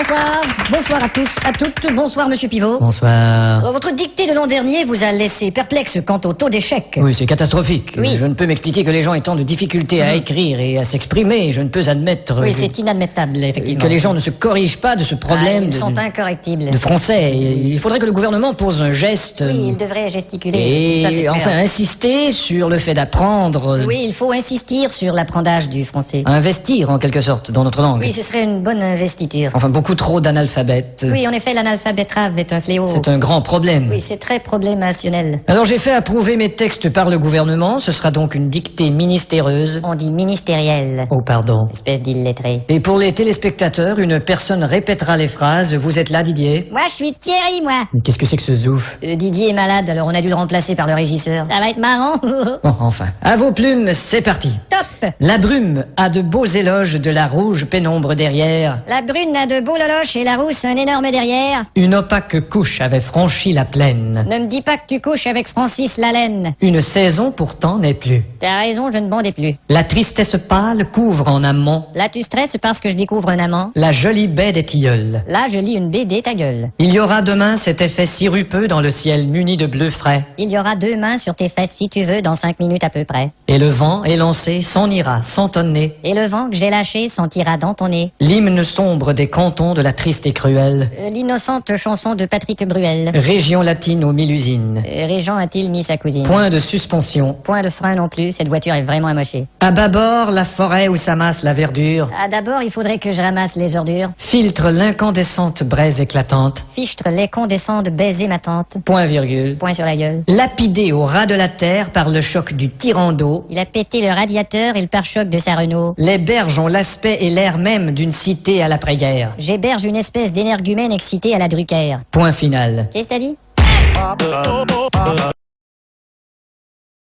Bonsoir. Bonsoir à tous, à toutes. Bonsoir, monsieur Pivot. Bonsoir. Votre dictée de l'an dernier vous a laissé perplexe quant au taux d'échec. Oui, c'est catastrophique. Oui. Je ne peux m'expliquer que les gens aient tant de difficultés à écrire et à s'exprimer. Je ne peux admettre Oui, c'est inadmettable, effectivement. que les gens ne se corrigent pas de ce problème ils sont incorrectibles. de français. Il faudrait que le gouvernement pose un geste Oui, il devrait gesticuler. Ça, c'est et clair. enfin insister sur le fait d'apprendre, Oui, il faut insister sur l'apprentissage du français. investir en quelque sorte dans notre langue. Oui, ce serait une bonne investiture. Enfin, beaucoup trop d'analphabètes. Oui, en effet, l'analphabétrave est un fléau. C'est un grand problème. Oui, c'est très problémationnel. Alors j'ai fait approuver mes textes par le gouvernement. Ce sera donc une dictée ministéreuse. On dit ministériel. Oh, pardon. Espèce d'illettré. Et pour les téléspectateurs, une personne répétera les phrases. Vous êtes là, Didier? Moi, je suis Thierry, moi. Mais qu'est-ce que c'est que ce zouf? Didier est malade, alors on a dû le remplacer par le régisseur. Ça va être marrant. Bon, enfin. À vos plumes, c'est parti. Top. La brume a de beaux éloges de la rouge pénombre derrière. La brune a de beaux loloches et la rousse un énorme derrière. Une opaque couche avait franchi la plaine. Ne me dis pas que tu couches avec Francis Lalaine. Une saison pourtant n'est plus. T'as raison, je ne bondais plus. La tristesse pâle couvre en amont Là, tu stresses parce que je découvre un amant. la jolie baie des tilleuls. Là, je lis une BD, ta gueule. Il y aura demain cet effet sirupeux dans le ciel muni de bleu frais. Il y aura 2 mains sur tes fesses si tu veux dans 5 minutes à peu près. Et le vent élancé s'en ira sans tonner. Et le vent que j'ai lâché sentira dans ton nez. L'hymne sombre des cantons de la triste et cruelle L'innocente chanson de Patrick Bruel. région latine aux 1000 usines. Régent a-t-il mis sa cousine? Point de suspension. Point de frein non plus, cette voiture est vraiment amochée. À bâbord, la forêt où s'amasse la verdure Ah, d'abord, il faudrait que je ramasse les ordures. filtre l'incandescente braise éclatante. Fichtre les condescends de baiser ma tante. Point virgule. Point sur la gueule. Lapidé au ras de la terre par le choc du tyran d'eau, Il a pété le radiateur et le pare-choc de sa Renault. les berges ont l'aspect et l'air même d'une cité à l'après-guerre. J'héberge une espèce d'énergumène excité à la Drucker. Point final. Qu'est-ce que t'as dit?